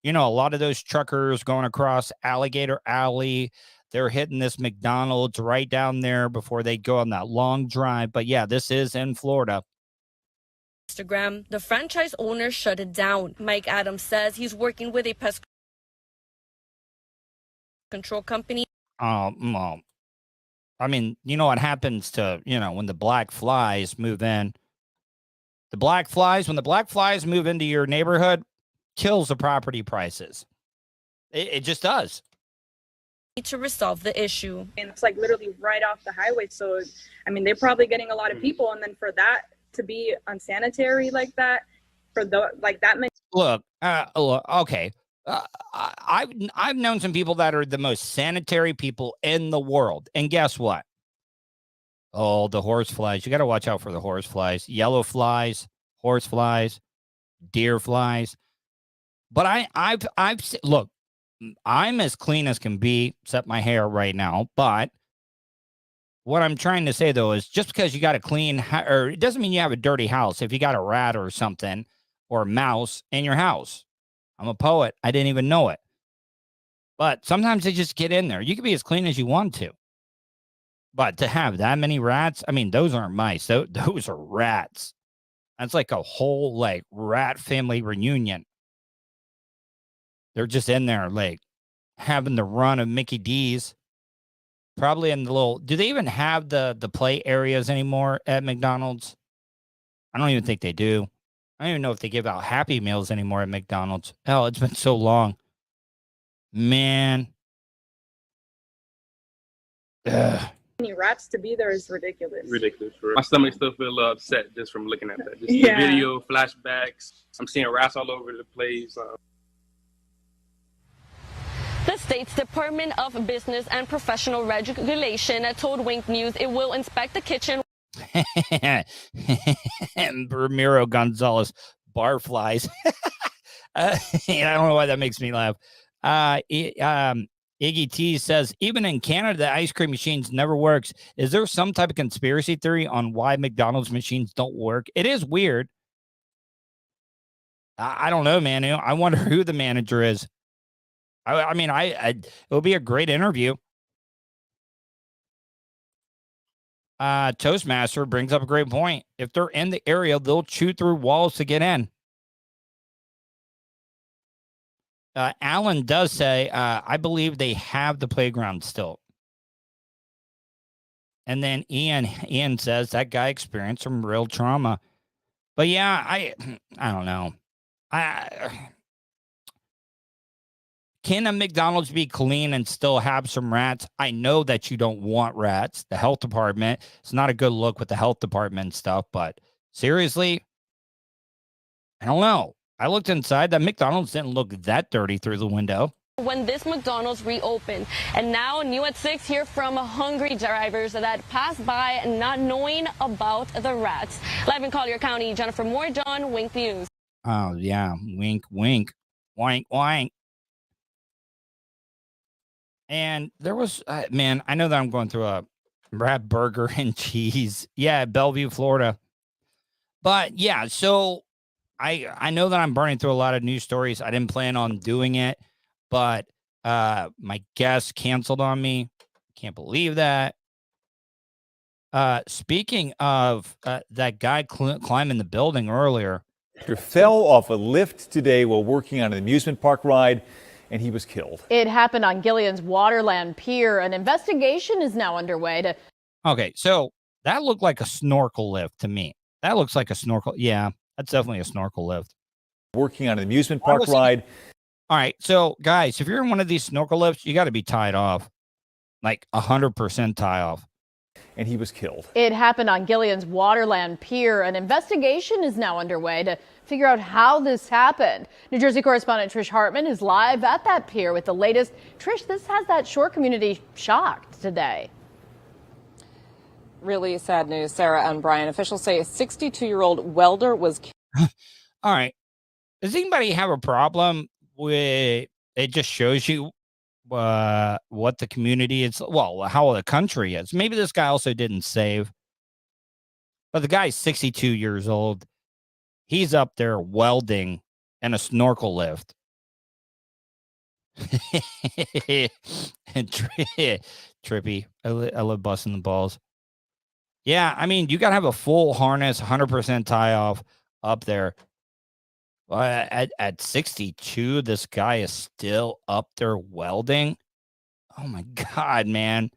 A lot of those truckers going across Alligator Alley, they're hitting this McDonald's right down there before they go on that long drive. But yeah, this is in Florida. Instagram, the franchise owner shut it down. Mike Adams says he's working with a pest control company. I mean, you know what happens to, when the black flies move in. When the black flies move into your neighborhood, kills the property prices. It just does. To resolve the issue. And it's like literally right off the highway. So, I mean, they're probably getting a lot of people. And then for that to be unsanitary like that, that many. Look, okay. I've known some people that are the most sanitary people in the world. And guess what? Oh, the horse flies. You got to watch out for the horse flies. Yellow flies, horse flies, deer flies. But I've look, I'm as clean as can be, except my hair right now. But what I'm trying to say, though, is just because you got a clean, or it doesn't mean you have a dirty house. If you got a rat or something or a mouse in your house, I'm a poet. I didn't even know it. But sometimes they just get in there. You can be as clean as you want to. But to have that many rats, I mean, those aren't mice. Those are rats. That's like a whole rat family reunion. They're just in there, having the run of Mickey D's. Probably in the little... Do they even have the play areas anymore at McDonald's? I don't even think they do. I don't even know if they give out Happy Meals anymore at McDonald's. Hell, it's been so long. Man. Ugh. Many rats to be there is ridiculous. Ridiculous. My stomach still feels a little upset just from looking at that. Just the video, flashbacks. I'm seeing rats all over the place. The state's Department of Business and Professional Regulation told Wink News it will inspect the kitchen. And Ramiro Gonzalez barflies. I don't know why that makes me laugh. Iggy T says, even in Canada, the ice cream machines never works. Is there some type of conspiracy theory on why McDonald's machines don't work? It is weird. I don't know, man. I wonder who the manager is. I mean, it would be a great interview. Toastmaster brings up a great point. If they're in the area, they'll chew through walls to get in. Alan does say, I believe they have the playground still. And then Ian says that guy experienced some real trauma. But yeah, I don't know. Can a McDonald's be clean and still have some rats? I know that you don't want rats. The health department, it's not a good look with the health department and stuff, but seriously, I don't know. I looked inside. That McDonald's didn't look that dirty through the window. When this McDonald's reopened. And now, new at 6, hear from hungry drivers that passed by not knowing about the rats. Live in Collier County, Jennifer Moore, John Wink News. Oh, yeah. Wink, wink. Wink, wink. And there was, man, I know that I'm going through a rat burger and cheese. Yeah, Bellevue, Florida. But, yeah, so I know that I'm burning through a lot of news stories. I didn't plan on doing it, but my guest canceled on me. Can't believe that. Speaking of that guy climbing the building earlier. He fell off a lift today while working on an amusement park ride, and he was killed. It happened on Gillian's Waterland Pier. An investigation is now underway to... Okay, so that looked like a snorkel lift to me. That looks like a snorkel. Yeah. That's definitely a snorkel lift. Working on an amusement park ride. All right. So, guys, if you're in one of these snorkel lifts, you got to be tied off. Like 100% tie off. And he was killed. It happened on Gillian's Waterland Pier. An investigation is now underway to figure out how this happened. New Jersey correspondent Trish Hartman is live at that pier with the latest. Trish, this has that shore community shocked today. Really sad news, Sarah and Brian. Officials say a 62-year-old welder was killed. All right. Does anybody have a problem with it? Just shows you what the community is, well, how the country is. Maybe this guy also didn't save. But the guy's 62 years old. He's up there welding in a snorkel lift. Trippy. I love busting the balls. Yeah, I mean, you got to have a full harness, 100% tie off up there. At 62, this guy is still up there welding. Oh, my God, man.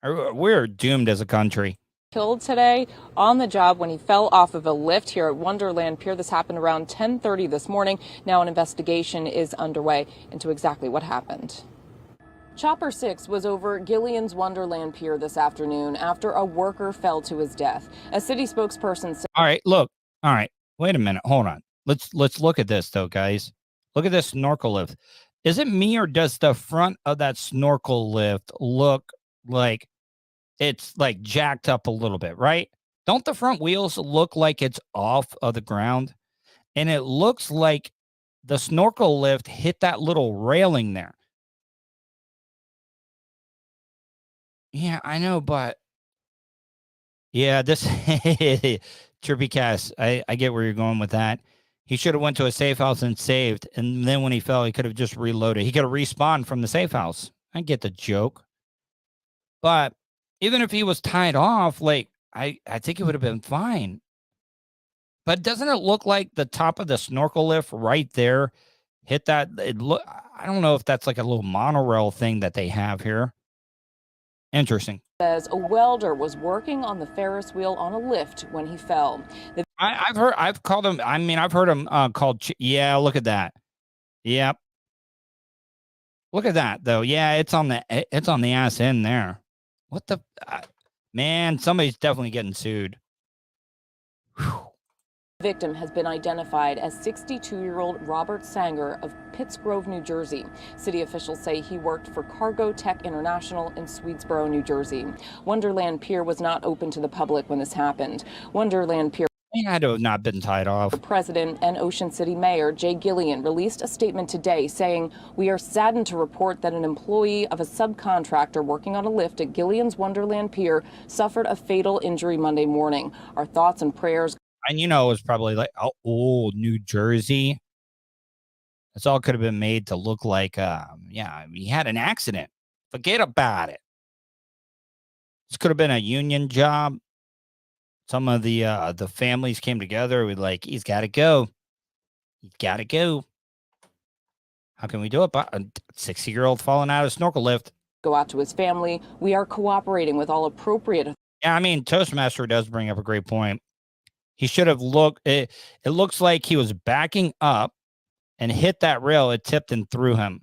We're doomed as a country. Killed today on the job when he fell off of a lift here at Wonderland Pier. This happened around 10:30 this morning. Now an investigation is underway into exactly what happened. Chopper 6 was over Gillian's Wonderland Pier this afternoon after a worker fell to his death. A city spokesperson said... All right, look. All right, wait a minute. Hold on. Let's look at this, though, guys. Look at this snorkel lift. Is it me, or does the front of that snorkel lift look like it's like jacked up a little bit, right? Don't the front wheels look like it's off of the ground? And it looks like the snorkel lift hit that little railing there. Yeah, I know, but yeah, this Trippy Cass, I get where you're going with that. He should have went to a safe house and saved, and then when he fell, he could have just reloaded. He could have respawned from the safe house. I get the joke. But even if he was tied off, like, I think it would have been fine. But doesn't it look like the top of the snorkel lift right there hit that? I don't know if that's like a little monorail thing that they have here. Interesting. Says a welder was working on the Ferris wheel on a lift when he fell. I've heard him called. Yeah, look at that. Yep. Look at that though. Yeah, it's on the ass end there. What the man? Somebody's definitely getting sued. Whew. Victim has been identified as 62-year-old Robert Sanger of Pittsgrove, New Jersey. City officials say he worked for Cargo Tech International in Swedesboro, New Jersey. Wonderland Pier was not open to the public when this happened. Wonderland Pier. He had to have not been tied off. The president and Ocean City Mayor Jay Gillian released a statement today saying, "We are saddened to report that an employee of a subcontractor working on a lift at Gillian's Wonderland Pier suffered a fatal injury Monday morning. Our thoughts and prayers." And it was probably like, oh, New Jersey. This all could have been made to look like, he had an accident. Forget about it. This could have been a union job. Some of the families came together with like, he's got to go. He's got to go. How can we do it? A 60-year-old falling out of a snorkel lift. Go out to his family. We are cooperating with all appropriate. Yeah, Toastmaster does bring up a great point. He should have looked. It looks like he was backing up and hit that rail. It tipped and threw him.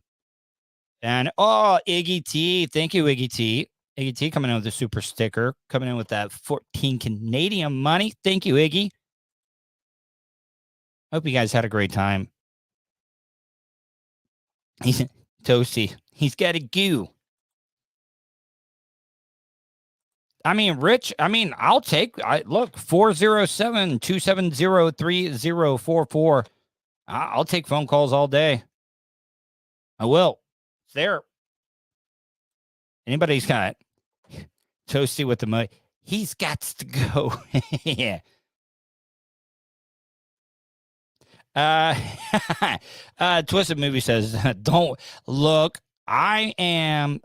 And Iggy T, thank you, Iggy T. Iggy T coming in with a super sticker, coming in with that 14 Canadian money. Thank you, Iggy. Hope you guys had a great time. He's Toasty. He's got a goo. Rich, I'll take, look, 407-270-3044. I'll take phone calls all day. I will. It's there. Anybody's got Toasty with the money. He's got to go. Yeah. Twisted Movie says, don't look. I am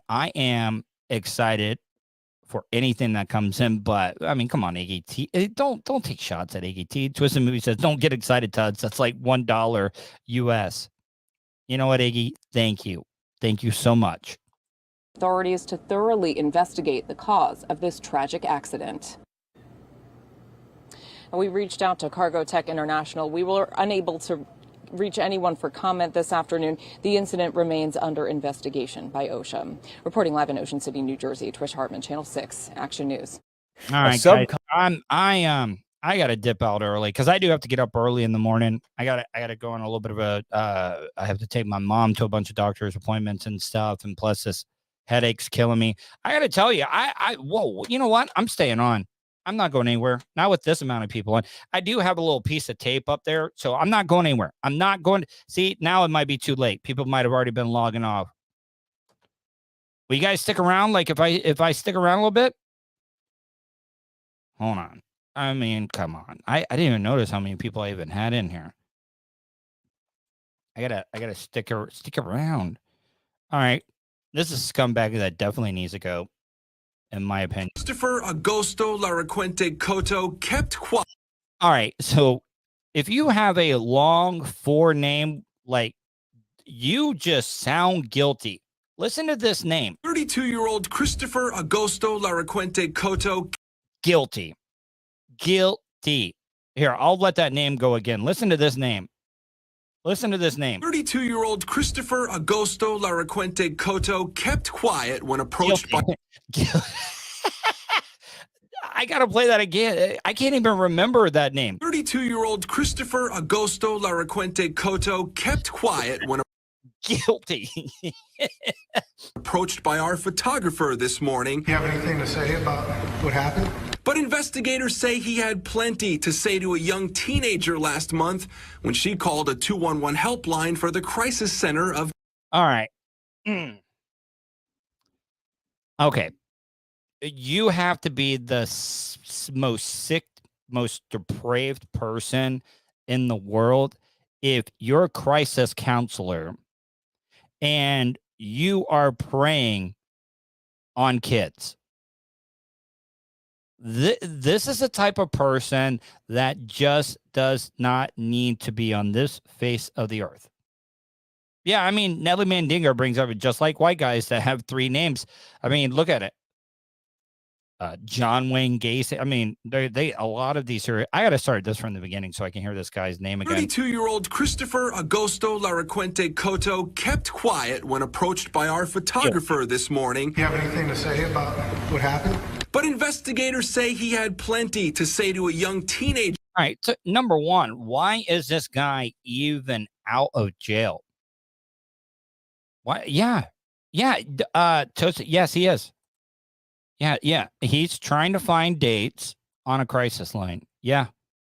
excited for anything that comes in, but come on, Iggy T. Don't take shots at Iggy T. Twisted Movie says, don't get excited, Tuds. That's like $1 US. You know what, Iggy? Thank you. Thank you so much. Authorities to thoroughly investigate the cause of this tragic accident. And we reached out to Cargo Tech International. We were unable to reach anyone for comment this afternoon. The incident remains under investigation by OSHA. Reporting live in Ocean City, New Jersey, Trish Hartman, Channel 6, Action News. All right, guys. I got to dip out early because I do have to get up early in the morning. I got to go on a little bit of a. I have to take my mom to a bunch of doctor's appointments and stuff, and plus this headache's killing me. I got to tell you, whoa, you know what? I'm staying on. I'm not going anywhere. Not with this amount of people. And I do have a little piece of tape up there, so I'm not going anywhere. I'm not going to see. Now it might be too late. People might have already been logging off. Will you guys stick around? Like if I stick around a little bit? Hold on. Come on. I didn't even notice how many people I even had in here. I gotta stick around. All right. This is a scumbag that definitely needs to go, in my opinion. Christopher Augusto Laracuente Cotto kept quiet. All right. So if you have a long forename, like, you just sound guilty. Listen to this name. 32-year-old Christopher Augusto Laracuente Cotto. Guilty. Here, I'll let that name go again. Listen to this name. 32-year-old Christopher Augusto Laracuente Cotto kept quiet when approached by... I got to play that again. I can't even remember that name. 32-year-old Christopher Augusto Laracuente Cotto kept quiet when... Guilty. Approached by our photographer this morning. You have anything to say about what happened? But investigators say he had plenty to say to a young teenager last month when she called a 211 helpline for the crisis center of... All right. Okay. You have to be the most sick, most depraved person in the world if you're a crisis counselor and you are preying on kids. This is a type of person that just does not need to be on this face of the earth. Yeah, Nelly Mandingo brings up just like white guys that have three names. Look at it. John Wayne Gacy. They a lot of these are. I got to start this from the beginning so I can hear this guy's name again. 32-year-old Christopher Augusto Laracuente Cotto kept quiet when approached by our photographer this morning. You have anything to say about what happened? But investigators say he had plenty to say to a young teenager. All right. So number one, why is this guy even out of jail? Why? Yeah. Yes, he is. Yeah. He's trying to find dates on a crisis line. Yeah.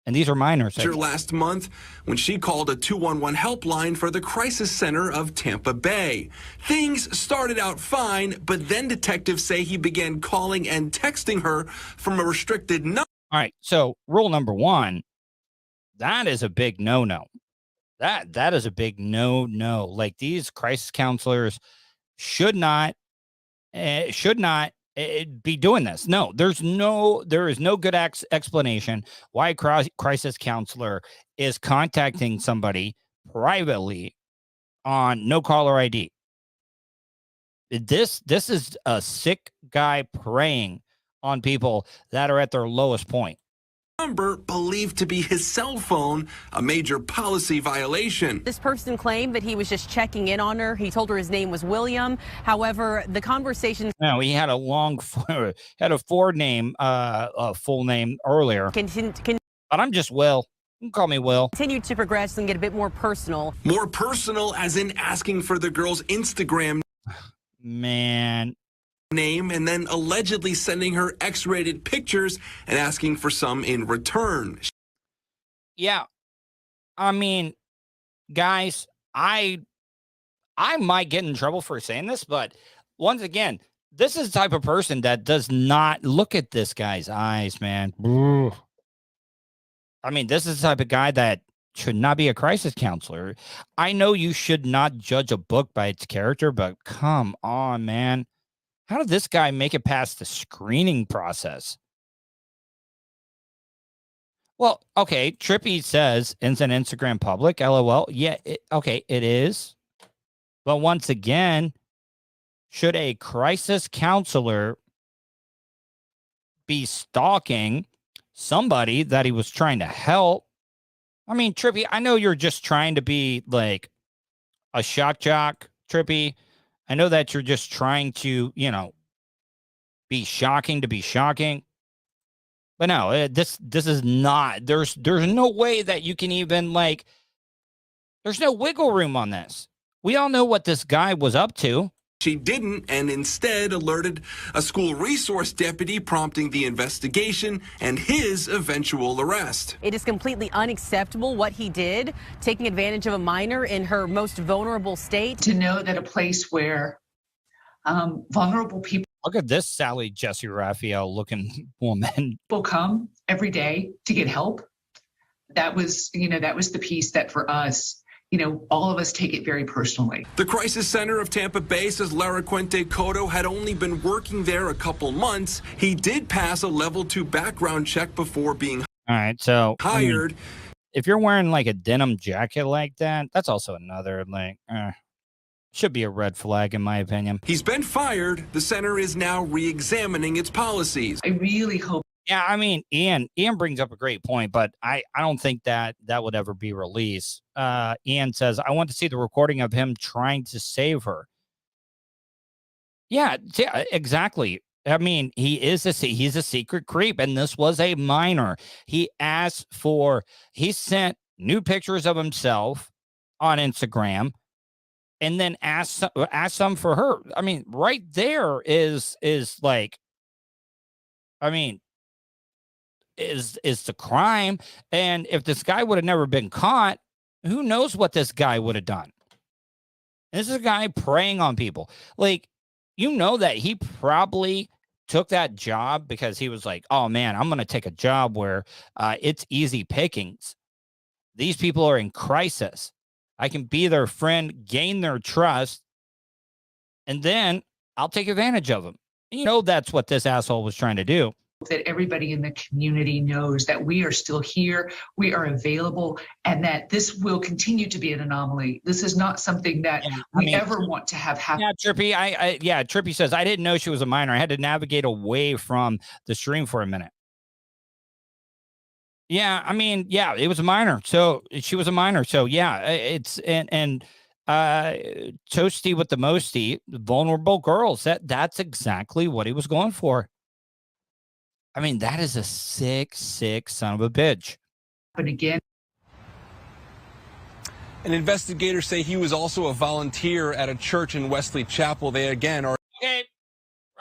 And these are minors. Last month when she called a 211 helpline for the crisis center of Tampa Bay. Things started out fine, but then detectives say he began calling and texting her from a restricted number. All right, so rule number one, that is a big no-no. That is a big no-no. Like, these crisis counselors should not be doing this. No, there is no good explanation why a crisis counselor is contacting somebody privately on no caller ID. This is a sick guy preying on people that are at their lowest point. Number believed to be his cell phone, a major policy violation. This person claimed that he was just checking in on her. He told her his name was William. However, the conversation. No, he had a full name earlier. But I'm just Will. You can call me Will. Continued to progress and get a bit more personal. More personal, as in asking for the girl's Instagram name and then allegedly sending her X-rated pictures and asking for some in return. Yeah. I mean, guys, I might get in trouble for saying this, but once again, this is the type of person that does not look at this guy's eyes, man. I mean, this is the type of guy that should not be a crisis counselor. I know you should not judge a book by its character, but come on, man. How did this guy make it past the screening process? Well, okay, Trippy says it's an Instagram public, LOL. Yeah, it is. But once again, should a crisis counselor be stalking somebody that he was trying to help? I mean, Trippy, I know you're just trying to be like a shock jock, Trippy. I know that you're just trying to, be shocking to be shocking. But no, this is not. There's no way that you can even there's no wiggle room on this. We all know what this guy was up to. She didn't, and instead alerted a school resource deputy, prompting the investigation and his eventual arrest. It is completely unacceptable what he did, taking advantage of a minor in her most vulnerable state. To know that a place where vulnerable people. Look at this Sally Jesse Raphael looking woman. People come every day to get help. That was the piece that for us, all of us take it very personally. The crisis center of Tampa Bay says Lara Quente Cotto had only been working there a couple months. He did pass a level 2 background check before being hired. I mean, if you're wearing a denim jacket like that, that's also another should be a red flag in my opinion. He's been fired. The center is now re-examining its policies. I really hope. Yeah, I mean, Ian brings up a great point, but I don't think that would ever be released. Ian says, I want to see the recording of him trying to save her. Yeah, exactly. I mean, he's a secret creep, and this was a minor. He sent new pictures of himself on Instagram and then asked some for her. I mean, right there is the crime. And if this guy would have never been caught, who knows what this guy would have done? This is a guy preying on people. That he probably took that job because he was like, oh man, I'm going to take a job where it's easy pickings. These people are in crisis. I can be their friend, gain their trust, and then I'll take advantage of them. That's what this asshole was trying to do. That everybody in the community knows that we are still here, we are available, and that this will continue to be an anomaly. This is not something that we ever want to have happen. Yeah, Trippy. Trippy says, I didn't know she was a minor. I had to navigate away from the stream for a minute. Yeah, it was a minor. So she was a minor. So yeah, it's and Toasty with the mosty, vulnerable girls. That's exactly what he was going for. I mean, that is a sick son of a bitch. But again, and investigators say he was also a volunteer at a church in Wesley Chapel. They again are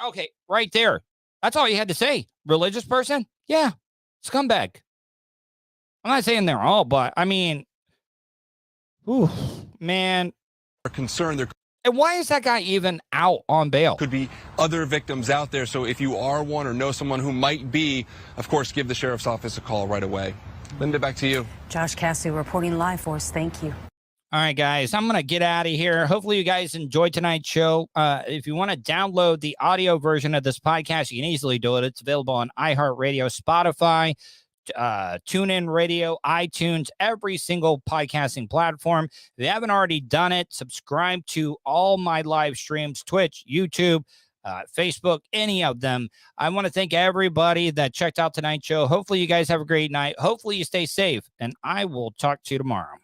okay, right there. That's all you had to say. Religious person? Yeah, scumbag. I'm not saying they're all, but I mean, ooh, man. Are concerned there. And why is that guy even out on bail? Could be other victims out there. So if you are one or know someone who might be, of course, give the sheriff's office a call right away. Linda, back to you. Josh Cassidy reporting live for us. Thank you. All right, guys, I'm going to get out of here. Hopefully you guys enjoyed tonight's show. If you want to download the audio version of this podcast, you can easily do it. It's available on iHeartRadio, Spotify, TuneIn Radio, iTunes, every single podcasting platform. If you haven't already done it, subscribe to all my live streams, Twitch, YouTube, Facebook, any of them. I want to thank everybody that checked out tonight's show. Hopefully you guys have a great night. Hopefully you stay safe, and I will talk to you tomorrow.